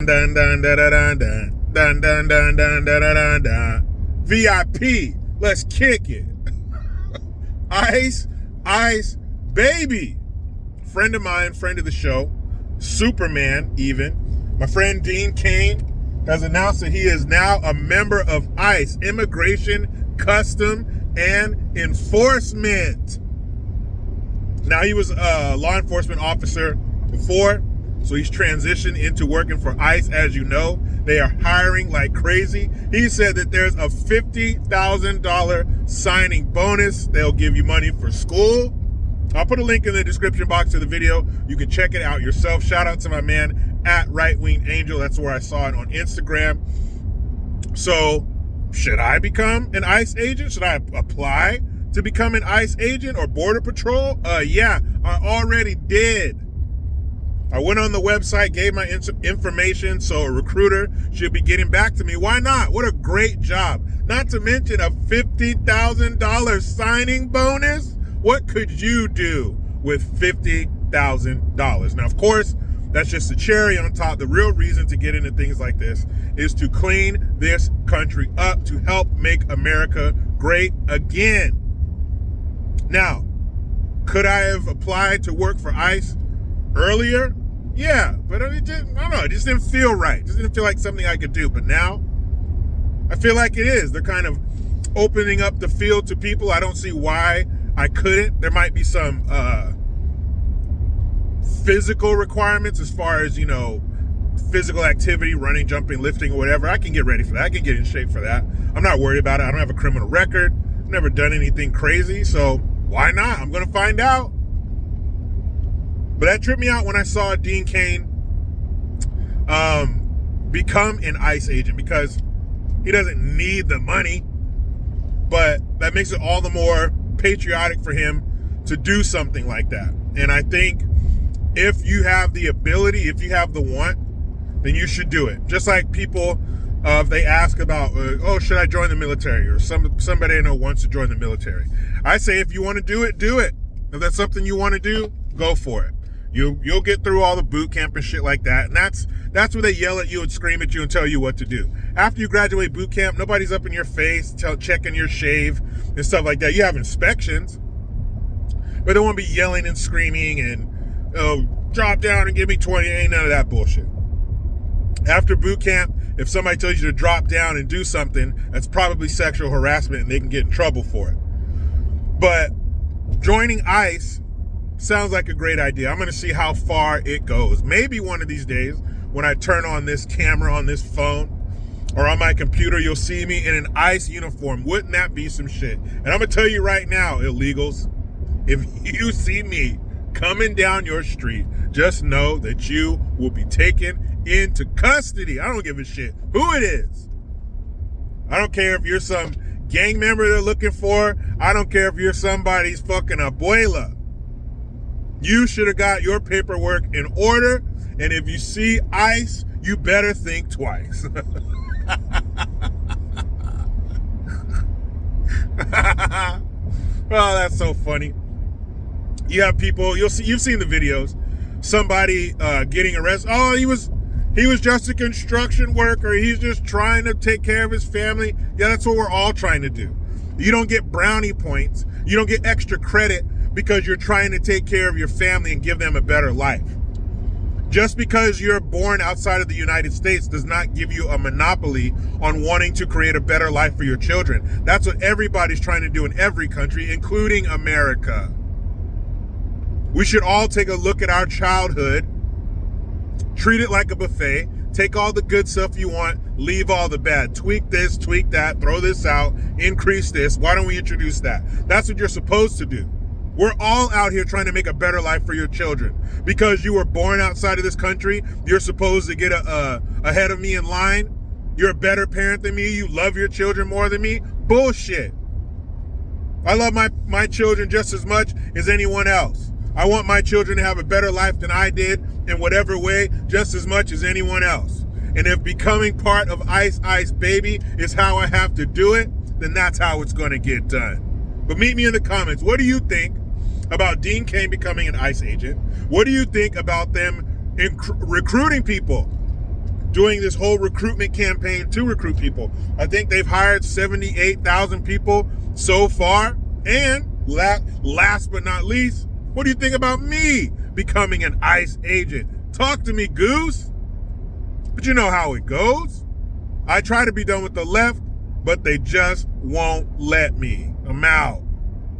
Dun dun dun dun dun dun dun dun dun dun dun dun. VIP, let's kick it. Ice, baby. Friend of mine, friend of the show, Superman even. My friend Dean Cain has announced that he is now a member of ICE, Immigration, Custom, and Enforcement. Now, he was a law enforcement officer before, so he's transitioned into working for ICE. As you know, they are hiring like crazy. He said that there's a $50,000 signing bonus. They'll give you money for school. I'll put a link in the description box to the video. You can check it out yourself. Shout out to my man at Right Wing Angel. That's where I saw it on Instagram. So, should I become an ICE agent? Should I apply to become an ICE agent or Border Patrol? Yeah, I already did. I went on the website, gave my information, so a recruiter should be getting back to me. Why not? What a great job. Not to mention a $50,000 signing bonus. What could you do with $50,000? Now, of course, that's just the cherry on top. The real reason to get into things like this is to clean this country up, to help make America great again. Now, could I have applied to work for ICE earlier? Yeah, but I don't know. It just didn't feel right. It just didn't feel like something I could do. But now, I feel like it is. They're kind of opening up the field to people. I don't see why I couldn't. There might be some physical requirements as far as, physical activity, running, jumping, lifting, or whatever. I can get ready for that. I can get in shape for that. I'm not worried about it. I don't have a criminal record. I've never done anything crazy. So why not? I'm going to find out. But that tripped me out when I saw Dean Cain become an ICE agent, because he doesn't need the money, but that makes it all the more patriotic for him to do something like that. And I think if you have the ability, if you have the want, then you should do it. Just like people, if they ask about, should I join the military? Or somebody I know wants to join the military. I say, if you want to do it, do it. If that's something you want to do, go for it. You'll get through all the boot camp and shit like that. And that's where they yell at you and scream at you and tell you what to do. After you graduate boot camp, nobody's up in your face checking your shave and stuff like that. You have inspections, but they won't be yelling and screaming and drop down and give me 20. Ain't none of that bullshit. After boot camp, if somebody tells you to drop down and do something, that's probably sexual harassment and they can get in trouble for it. But joining ICE sounds like a great idea. I'm going to see how far it goes. Maybe one of these days when I turn on this camera on this phone or on my computer, you'll see me in an ICE uniform. Wouldn't that be some shit? And I'm going to tell you right now, illegals, if you see me coming down your street, just know that you will be taken into custody. I don't give a shit who it is. I don't care if you're some gang member they're looking for. I don't care if you're somebody's fucking abuela. You should have got your paperwork in order, and if you see ICE, you better think twice. Oh, that's so funny. You have people, you've seen the videos, somebody getting arrested. Oh, he was just a construction worker. He's just trying to take care of his family. Yeah, that's what we're all trying to do. You don't get brownie points. You don't get extra credit because you're trying to take care of your family and give them a better life. Just because you're born outside of the United States does not give you a monopoly on wanting to create a better life for your children. That's what everybody's trying to do in every country, including America. We should all take a look at our childhood, treat it like a buffet, take all the good stuff you want, leave all the bad. Tweak this, tweak that, throw this out, increase this. Why don't we introduce that? That's what you're supposed to do. We're all out here trying to make a better life for your children. Because you were born outside of this country, you're supposed to get ahead of me in line. You're a better parent than me. You love your children more than me. Bullshit. I love my children just as much as anyone else. I want my children to have a better life than I did in whatever way, just as much as anyone else. And if becoming part of ICE baby is how I have to do it, then that's how it's going to get done. But meet me in the comments. What do you think about Dean Cain becoming an ICE agent? What do you think about them recruiting people doing this whole recruitment campaign to recruit people. I think they've hired 78,000 people so far. And last but not least, what do you think about me becoming an ICE agent? Talk to me, Goose. But you know how it goes. I try to be done with the left, but they just won't let me. I'm out.